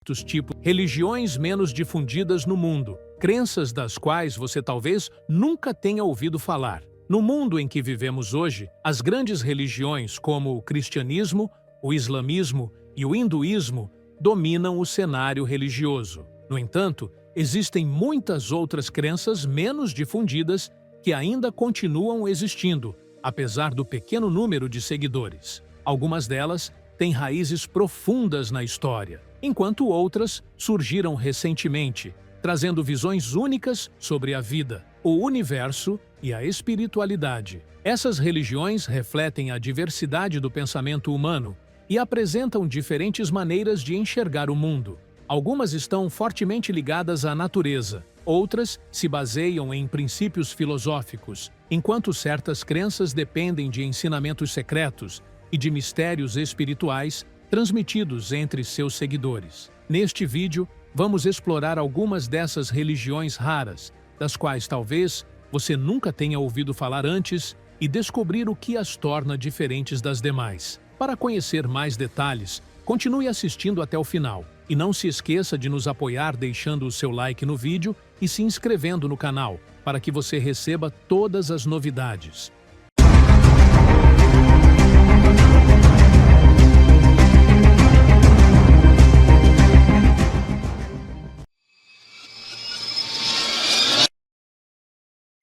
certos tipos de religiões menos difundidas no mundo, crenças das quais você talvez nunca tenha ouvido falar. No mundo em que vivemos hoje, as grandes religiões como o cristianismo, o islamismo e o hinduísmo dominam o cenário religioso. No entanto, existem muitas outras crenças menos difundidas que ainda continuam existindo, apesar do pequeno número de seguidores. Algumas delas têm raízes profundas na história, enquanto outras surgiram recentemente, trazendo visões únicas sobre a vida, o universo e a espiritualidade. Essas religiões refletem a diversidade do pensamento humano e apresentam diferentes maneiras de enxergar o mundo. Algumas estão fortemente ligadas à natureza, outras se baseiam em princípios filosóficos, enquanto certas crenças dependem de ensinamentos secretos e de mistérios espirituais transmitidos entre seus seguidores. Neste vídeo, vamos explorar algumas dessas religiões raras, das quais talvez você nunca tenha ouvido falar antes, e descobrir o que as torna diferentes das demais. Para conhecer mais detalhes, continue assistindo até o final. E não se esqueça de nos apoiar deixando o seu like no vídeo e se inscrevendo no canal, para que você receba todas as novidades.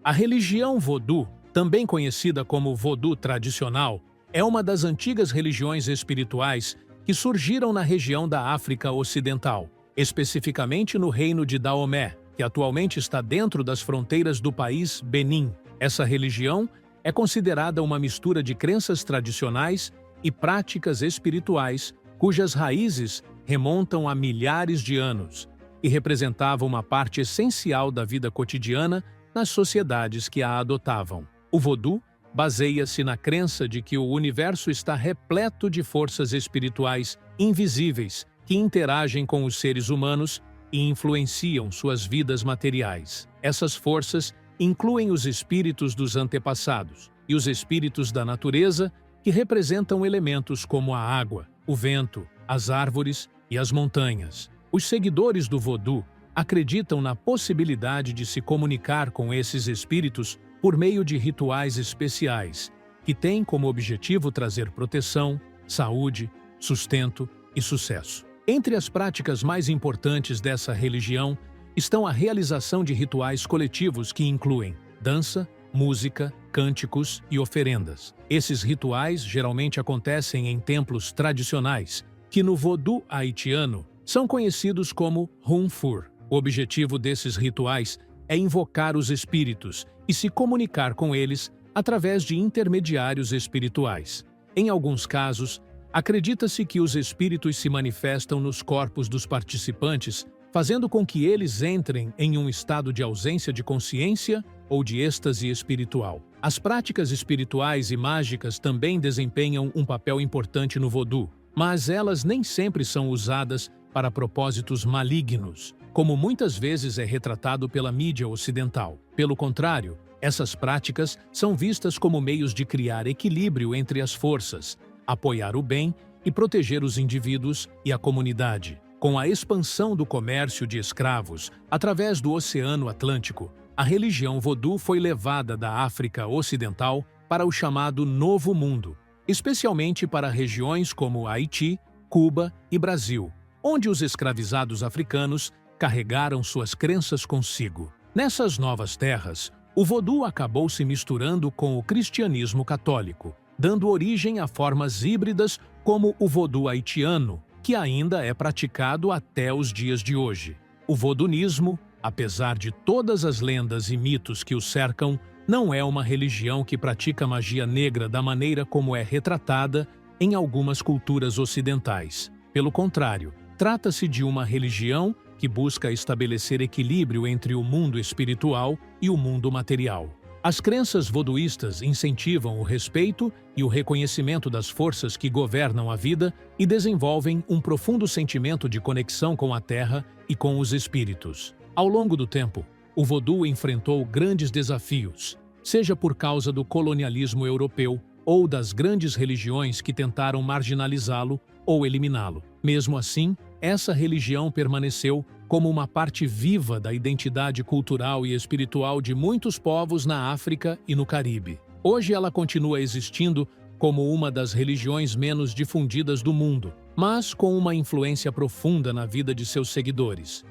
A religião Vodou, também conhecida como Vodou tradicional, é uma das antigas religiões espirituais que surgiram na região da África Ocidental, especificamente no reino de Daomé, que atualmente está dentro das fronteiras do país Benin. Essa religião é considerada uma mistura de crenças tradicionais e práticas espirituais, cujas raízes remontam a milhares de anos e representavam uma parte essencial da vida cotidiana nas sociedades que a adotavam. O Vodou baseia-se na crença de que o universo está repleto de forças espirituais invisíveis que interagem com os seres humanos e influenciam suas vidas materiais. Essas forças incluem os espíritos dos antepassados e os espíritos da natureza, que representam elementos como a água, o vento, as árvores e as montanhas. Os seguidores do Vodou acreditam na possibilidade de se comunicar com esses espíritos por meio de rituais especiais, que têm como objetivo trazer proteção, saúde, sustento e sucesso. Entre as práticas mais importantes dessa religião estão a realização de rituais coletivos que incluem dança, música, cânticos e oferendas. Esses rituais geralmente acontecem em templos tradicionais, que no Vodou haitiano são conhecidos como Runfur. O objetivo desses rituais é invocar os espíritos e se comunicar com eles através de intermediários espirituais. Em alguns casos, acredita-se que os espíritos se manifestam nos corpos dos participantes, fazendo com que eles entrem em um estado de ausência de consciência ou de êxtase espiritual. As práticas espirituais e mágicas também desempenham um papel importante no Vodou, mas elas nem sempre são usadas para propósitos malignos, como muitas vezes é retratado pela mídia ocidental. Pelo contrário, essas práticas são vistas como meios de criar equilíbrio entre as forças, apoiar o bem e proteger os indivíduos e a comunidade. Com a expansão do comércio de escravos através do Oceano Atlântico, a religião Vodou foi levada da África Ocidental para o chamado Novo Mundo, especialmente para regiões como Haiti, Cuba e Brasil, onde os escravizados africanos carregaram suas crenças consigo. Nessas novas terras, o Vodou acabou se misturando com o cristianismo católico, dando origem a formas híbridas como o Vodou haitiano, que ainda é praticado até os dias de hoje. O vodounismo, apesar de todas as lendas e mitos que o cercam, não é uma religião que pratica magia negra da maneira como é retratada em algumas culturas ocidentais. Pelo contrário, trata-se de uma religião que busca estabelecer equilíbrio entre o mundo espiritual e o mundo material. As crenças vodouístas incentivam o respeito e o reconhecimento das forças que governam a vida e desenvolvem um profundo sentimento de conexão com a terra e com os espíritos. Ao longo do tempo, o Vodou enfrentou grandes desafios, seja por causa do colonialismo europeu ou das grandes religiões que tentaram marginalizá-lo ou eliminá-lo. Mesmo assim, essa religião permaneceu como uma parte viva da identidade cultural e espiritual de muitos povos na África e no Caribe. Hoje ela continua existindo como uma das religiões menos difundidas do mundo, mas com uma influência profunda na vida de seus seguidores.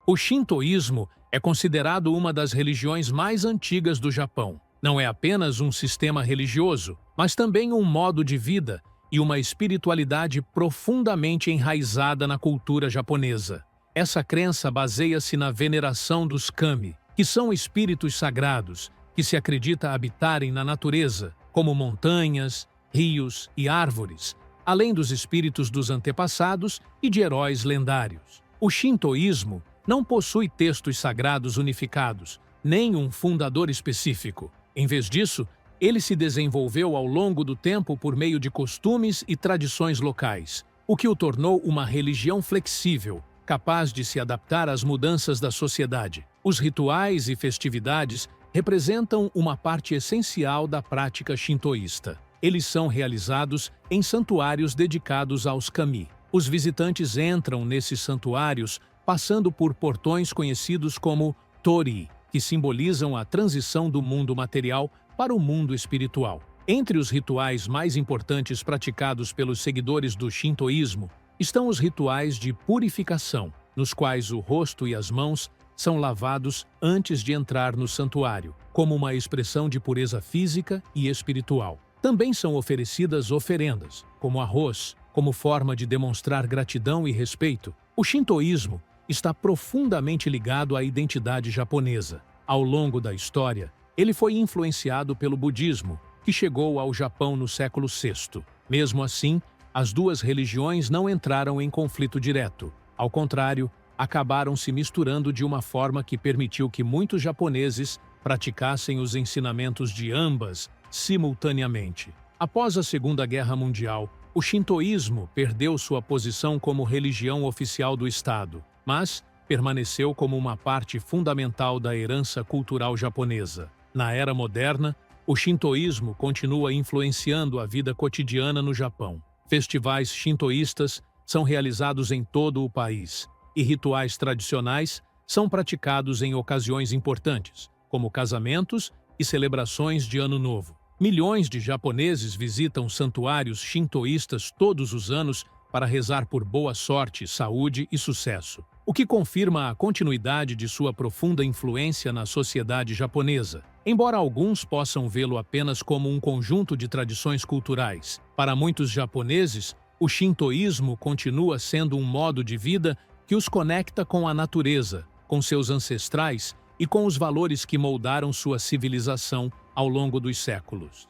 O shintoísmo é considerado uma das religiões mais antigas do Japão. Não é apenas um sistema religioso, mas também um modo de vida e uma espiritualidade profundamente enraizada na cultura japonesa. Essa crença baseia-se na veneração dos kami, que são espíritos sagrados que se acredita habitarem na natureza, como montanhas, rios e árvores, além dos espíritos dos antepassados e de heróis lendários. O shintoísmo não possui textos sagrados unificados, nem um fundador específico. Em vez disso, ele se desenvolveu ao longo do tempo por meio de costumes e tradições locais, o que o tornou uma religião flexível, capaz de se adaptar às mudanças da sociedade. Os rituais e festividades representam uma parte essencial da prática shintoísta. Eles são realizados em santuários dedicados aos kami. Os visitantes entram nesses santuários passando por portões conhecidos como torii, que simbolizam a transição do mundo material para o mundo espiritual. Entre os rituais mais importantes praticados pelos seguidores do shintoísmo estão os rituais de purificação, nos quais o rosto e as mãos são lavados antes de entrar no santuário, como uma expressão de pureza física e espiritual. Também são oferecidas oferendas, como arroz, como forma de demonstrar gratidão e respeito. O shintoísmo está profundamente ligado à identidade japonesa. Ao longo da história, ele foi influenciado pelo budismo, que chegou ao Japão no século VI. Mesmo assim, as duas religiões não entraram em conflito direto. Ao contrário, acabaram se misturando de uma forma que permitiu que muitos japoneses praticassem os ensinamentos de ambas simultaneamente. Após a Segunda Guerra Mundial, o shintoísmo perdeu sua posição como religião oficial do Estado, mas permaneceu como uma parte fundamental da herança cultural japonesa. Na era moderna, o shintoísmo continua influenciando a vida cotidiana no Japão. Festivais shintoístas são realizados em todo o país, e rituais tradicionais são praticados em ocasiões importantes, como casamentos e celebrações de Ano Novo. Milhões de japoneses visitam santuários shintoístas todos os anos para rezar por boa sorte, saúde e sucesso, o que confirma a continuidade de sua profunda influência na sociedade japonesa. Embora alguns possam vê-lo apenas como um conjunto de tradições culturais, para muitos japoneses, o shintoísmo continua sendo um modo de vida que os conecta com a natureza, com seus ancestrais e com os valores que moldaram sua civilização ao longo dos séculos.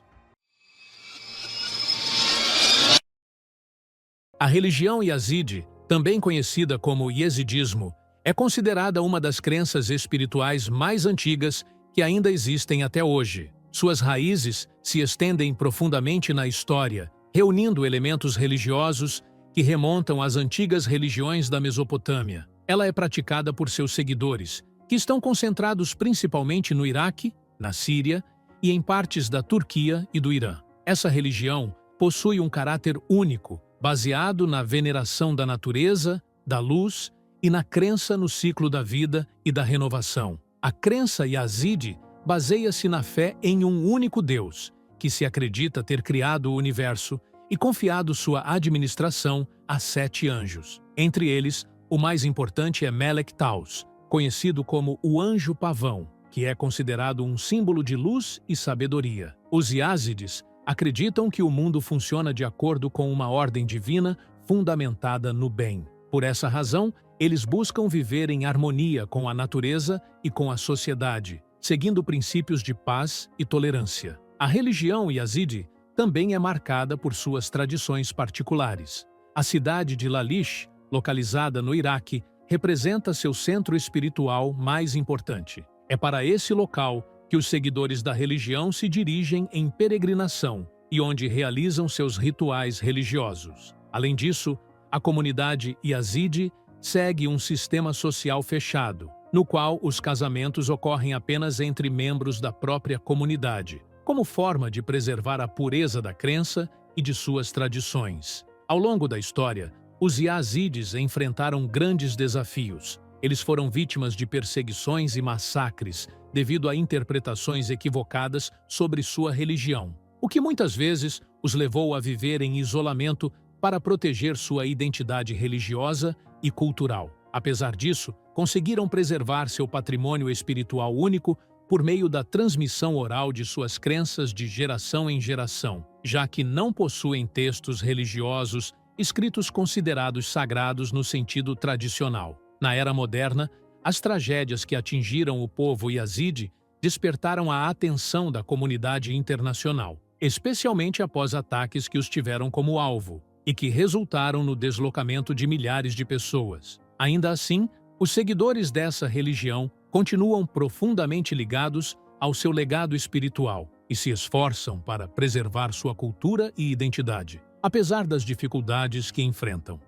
A religião Yazidi, também conhecida como Yezidismo, é considerada uma das crenças espirituais mais antigas que ainda existem até hoje. Suas raízes se estendem profundamente na história, reunindo elementos religiosos que remontam às antigas religiões da Mesopotâmia. Ela é praticada por seus seguidores, que estão concentrados principalmente no Iraque, na Síria e em partes da Turquia e do Irã. Essa religião possui um caráter único, baseado na veneração da natureza, da luz e na crença no ciclo da vida e da renovação. A crença Yazidi baseia-se na fé em um único Deus, que se acredita ter criado o universo e confiado sua administração a 7 anjos. Entre eles, o mais importante é Melek Taus, conhecido como o Anjo Pavão, que é considerado um símbolo de luz e sabedoria. Os Yazidis acreditam que o mundo funciona de acordo com uma ordem divina fundamentada no bem. Por essa razão, eles buscam viver em harmonia com a natureza e com a sociedade, seguindo princípios de paz e tolerância. A religião Yazidi também é marcada por suas tradições particulares. A cidade de Lalish, localizada no Iraque, representa seu centro espiritual mais importante. É para esse local que os seguidores da religião se dirigem em peregrinação e onde realizam seus rituais religiosos. Além disso, a comunidade Yazidi segue um sistema social fechado, no qual os casamentos ocorrem apenas entre membros da própria comunidade, como forma de preservar a pureza da crença e de suas tradições. Ao longo da história, os Yazidis enfrentaram grandes desafios. Eles foram vítimas de perseguições e massacres devido a interpretações equivocadas sobre sua religião, o que muitas vezes os levou a viver em isolamento para proteger sua identidade religiosa e cultural. Apesar disso, conseguiram preservar seu patrimônio espiritual único por meio da transmissão oral de suas crenças de geração em geração, já que não possuem textos religiosos escritos considerados sagrados no sentido tradicional. Na era moderna, as tragédias que atingiram o povo Yazidi despertaram a atenção da comunidade internacional, especialmente após ataques que os tiveram como alvo e que resultaram no deslocamento de milhares de pessoas. Ainda assim, os seguidores dessa religião continuam profundamente ligados ao seu legado espiritual e se esforçam para preservar sua cultura e identidade, apesar das dificuldades que enfrentam.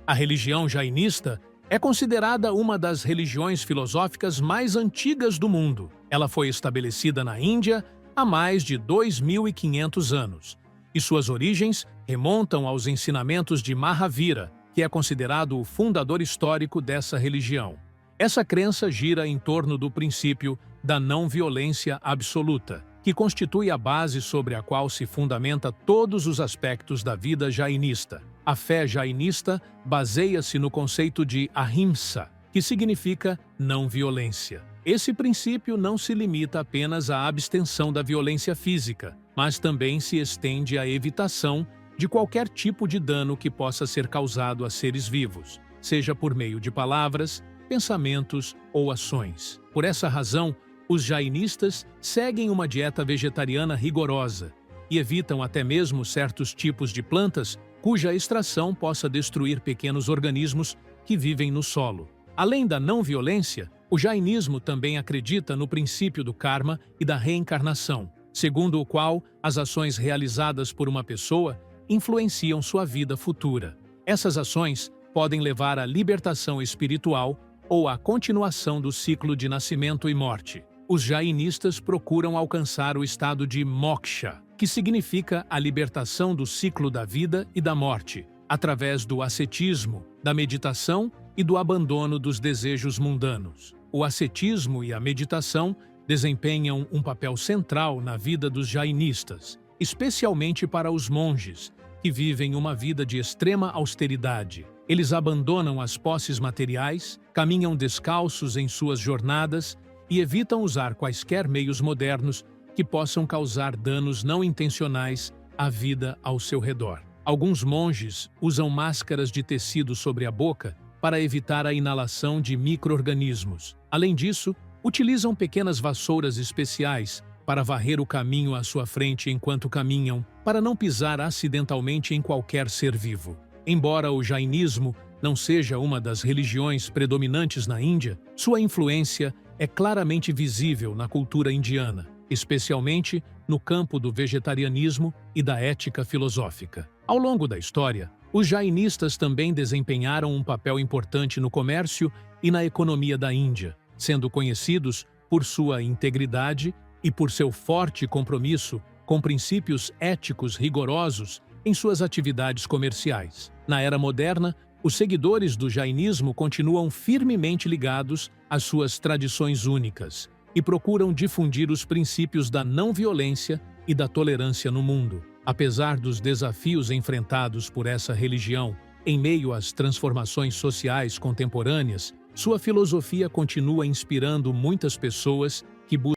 A religião jainista é considerada uma das religiões filosóficas mais antigas do mundo. Ela foi estabelecida na Índia há mais de 2.500 anos, e suas origens remontam aos ensinamentos de Mahavira, que é considerado o fundador histórico dessa religião. Essa crença gira em torno do princípio da não-violência absoluta, que constitui a base sobre a qual se fundamenta todos os aspectos da vida jainista. A fé jainista baseia-se no conceito de ahimsa, que significa não-violência. Esse princípio não se limita apenas à abstenção da violência física, mas também se estende à evitação de qualquer tipo de dano que possa ser causado a seres vivos, seja por meio de palavras, pensamentos ou ações. Por essa razão, os jainistas seguem uma dieta vegetariana rigorosa e evitam até mesmo certos tipos de plantas cuja extração possa destruir pequenos organismos que vivem no solo. Além da não-violência, o jainismo também acredita no princípio do karma e da reencarnação, segundo o qual as ações realizadas por uma pessoa influenciam sua vida futura. Essas ações podem levar à libertação espiritual ou à continuação do ciclo de nascimento e morte. Os jainistas procuram alcançar o estado de moksha, que significa a libertação do ciclo da vida e da morte, através do ascetismo, da meditação e do abandono dos desejos mundanos. O ascetismo e a meditação desempenham um papel central na vida dos jainistas, especialmente para os monges, que vivem uma vida de extrema austeridade. Eles abandonam as posses materiais, caminham descalços em suas jornadas e evitam usar quaisquer meios modernos que possam causar danos não intencionais à vida ao seu redor. Alguns monges usam máscaras de tecido sobre a boca para evitar a inalação de micro-organismos. Além disso, utilizam pequenas vassouras especiais para varrer o caminho à sua frente enquanto caminham, para não pisar acidentalmente em qualquer ser vivo. Embora o jainismo não seja uma das religiões predominantes na Índia, sua influência é claramente visível na cultura indiana, especialmente no campo do vegetarianismo e da ética filosófica. Ao longo da história, os jainistas também desempenharam um papel importante no comércio e na economia da Índia, sendo conhecidos por sua integridade e por seu forte compromisso com princípios éticos rigorosos em suas atividades comerciais. Na era moderna, os seguidores do jainismo continuam firmemente ligados às suas tradições únicas e procuram difundir os princípios da não-violência e da tolerância no mundo. Apesar dos desafios enfrentados por essa religião em meio às transformações sociais contemporâneas, sua filosofia continua inspirando muitas pessoas que buscam.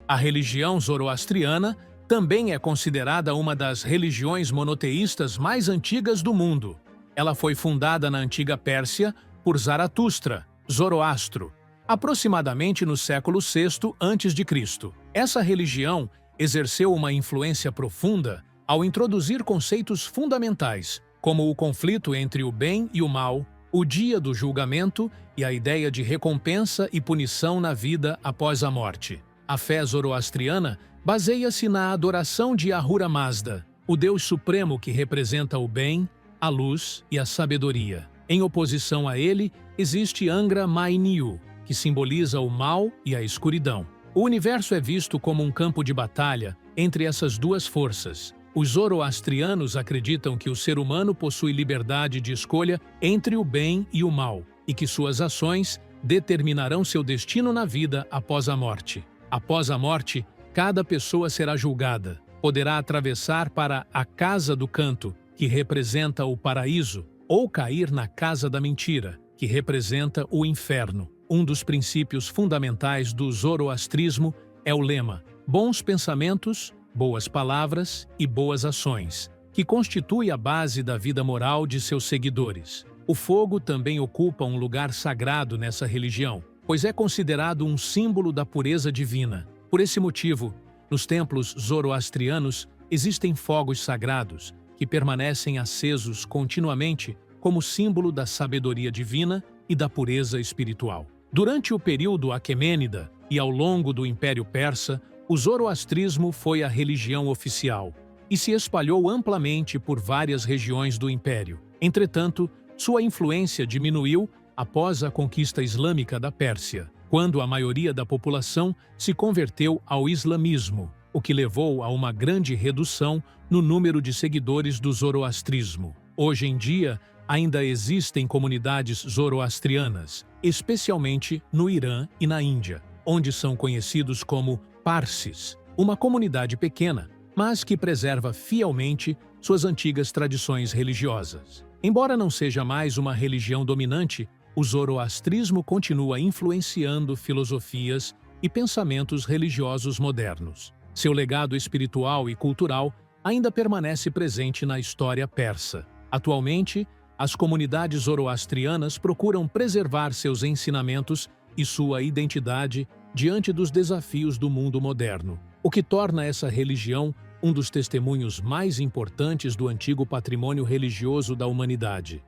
A religião zoroastriana também é considerada uma das religiões monoteístas mais antigas do mundo. Ela foi fundada na antiga Pérsia por Zaratustra, Zoroastro, aproximadamente no século VI a.C. Essa religião exerceu uma influência profunda ao introduzir conceitos fundamentais, como o conflito entre o bem e o mal, o dia do julgamento e a ideia de recompensa e punição na vida após a morte. A fé zoroastriana baseia-se na adoração de Ahura Mazda, o Deus supremo que representa o bem, a luz e a sabedoria. Em oposição a ele, existe Angra Mainyu, que simboliza o mal e a escuridão. O universo é visto como um campo de batalha entre essas duas forças. Os zoroastrianos acreditam que o ser humano possui liberdade de escolha entre o bem e o mal, e que suas ações determinarão seu destino na vida após a morte. Após a morte, cada pessoa será julgada. Poderá atravessar para a casa do canto, que representa o paraíso, ou cair na casa da mentira, que representa o inferno. Um dos princípios fundamentais do zoroastrismo é o lema bons pensamentos, boas palavras e boas ações, que constitui a base da vida moral de seus seguidores. O fogo também ocupa um lugar sagrado nessa religião, pois é considerado um símbolo da pureza divina. Por esse motivo, nos templos zoroastrianos existem fogos sagrados que permanecem acesos continuamente como símbolo da sabedoria divina e da pureza espiritual. Durante o período aquemênida e ao longo do Império Persa, o zoroastrismo foi a religião oficial e se espalhou amplamente por várias regiões do Império. Entretanto, sua influência diminuiu após a conquista islâmica da Pérsia, quando a maioria da população se converteu ao islamismo, o que levou a uma grande redução no número de seguidores do zoroastrismo. Hoje em dia, ainda existem comunidades zoroastrianas, especialmente no Irã e na Índia, onde são conhecidos como Parsis, uma comunidade pequena, mas que preserva fielmente suas antigas tradições religiosas. Embora não seja mais uma religião dominante, o zoroastrismo continua influenciando filosofias e pensamentos religiosos modernos. Seu legado espiritual e cultural ainda permanece presente na história persa. Atualmente, as comunidades zoroastrianas procuram preservar seus ensinamentos e sua identidade diante dos desafios do mundo moderno, o que torna essa religião um dos testemunhos mais importantes do antigo patrimônio religioso da humanidade.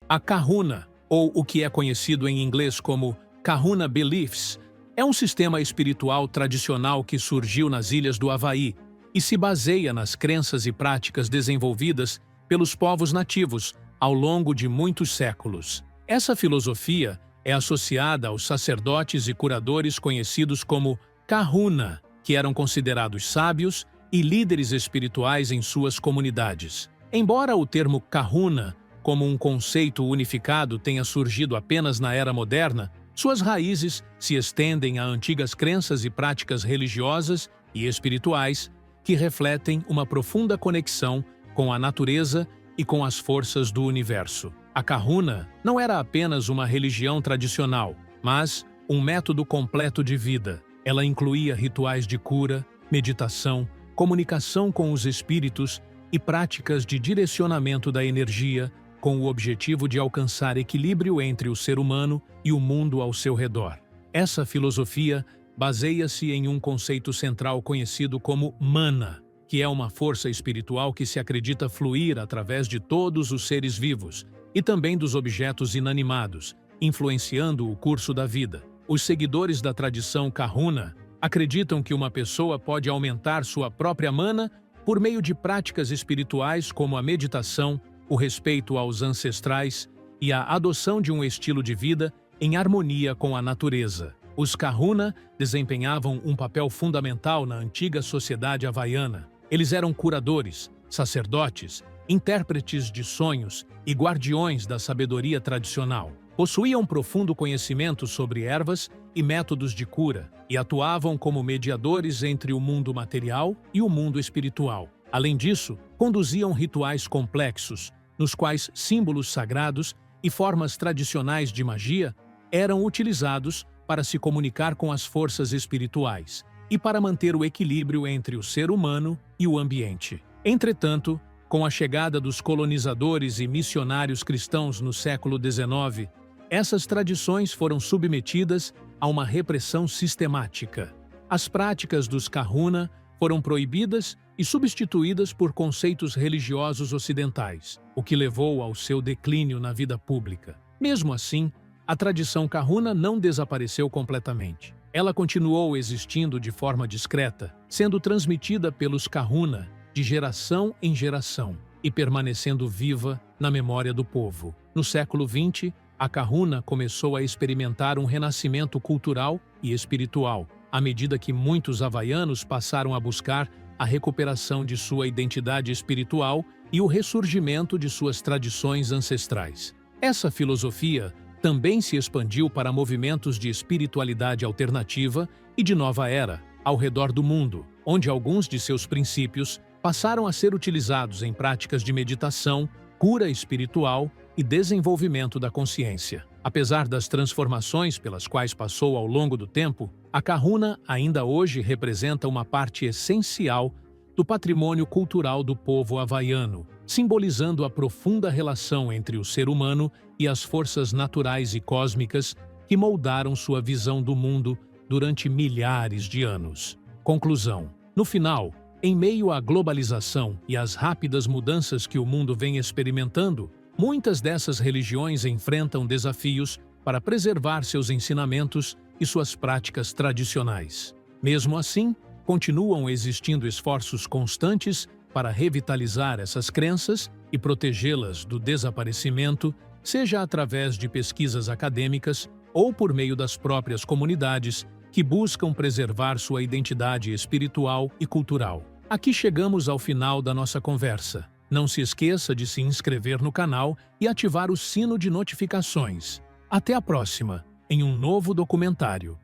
A Kahuna, ou o que é conhecido em inglês como Kahuna Beliefs, é um sistema espiritual tradicional que surgiu nas ilhas do Havaí e se baseia nas crenças e práticas desenvolvidas pelos povos nativos ao longo de muitos séculos. Essa filosofia é associada aos sacerdotes e curadores conhecidos como Kahuna, que eram considerados sábios e líderes espirituais em suas comunidades. Embora o termo Kahuna, como um conceito unificado, tenha surgido apenas na era moderna, suas raízes se estendem a antigas crenças e práticas religiosas e espirituais que refletem uma profunda conexão com a natureza e com as forças do universo. A Kahuna não era apenas uma religião tradicional, mas um método completo de vida. Ela incluía rituais de cura, meditação, comunicação com os espíritos e práticas de direcionamento da energia, com o objetivo de alcançar equilíbrio entre o ser humano e o mundo ao seu redor. Essa filosofia baseia-se em um conceito central conhecido como mana, que é uma força espiritual que se acredita fluir através de todos os seres vivos e também dos objetos inanimados, influenciando o curso da vida. Os seguidores da tradição Kahuna acreditam que uma pessoa pode aumentar sua própria mana por meio de práticas espirituais como a meditação, o respeito aos ancestrais e a adoção de um estilo de vida em harmonia com a natureza. Os Kahuna desempenhavam um papel fundamental na antiga sociedade havaiana. Eles eram curadores, sacerdotes, intérpretes de sonhos e guardiões da sabedoria tradicional. Possuíam profundo conhecimento sobre ervas e métodos de cura e atuavam como mediadores entre o mundo material e o mundo espiritual. Além disso, conduziam rituais complexos, nos quais símbolos sagrados e formas tradicionais de magia eram utilizados para se comunicar com as forças espirituais e para manter o equilíbrio entre o ser humano e o ambiente. Entretanto, com a chegada dos colonizadores e missionários cristãos no século XIX, essas tradições foram submetidas a uma repressão sistemática. As práticas dos Kahuna foram proibidas e substituídas por conceitos religiosos ocidentais, o que levou ao seu declínio na vida pública. Mesmo assim, a tradição Kahuna não desapareceu completamente. Ela continuou existindo de forma discreta, sendo transmitida pelos Kahuna de geração em geração e permanecendo viva na memória do povo. No século XX, a Kahuna começou a experimentar um renascimento cultural e espiritual, à medida que muitos havaianos passaram a buscar a recuperação de sua identidade espiritual e o ressurgimento de suas tradições ancestrais. Essa filosofia também se expandiu para movimentos de espiritualidade alternativa e de nova era, ao redor do mundo, onde alguns de seus princípios passaram a ser utilizados em práticas de meditação, cura espiritual e desenvolvimento da consciência. Apesar das transformações pelas quais passou ao longo do tempo, a Kahuna ainda hoje representa uma parte essencial do patrimônio cultural do povo havaiano, simbolizando a profunda relação entre o ser humano e as forças naturais e cósmicas que moldaram sua visão do mundo durante milhares de anos. Conclusão: no final, em meio à globalização e às rápidas mudanças que o mundo vem experimentando, muitas dessas religiões enfrentam desafios para preservar seus ensinamentos e suas práticas tradicionais. Mesmo assim, continuam existindo esforços constantes para revitalizar essas crenças e protegê-las do desaparecimento, seja através de pesquisas acadêmicas ou por meio das próprias comunidades que buscam preservar sua identidade espiritual e cultural. Aqui chegamos ao final da nossa conversa. Não se esqueça de se inscrever no canal e ativar o sino de notificações. Até a próxima, em um novo documentário.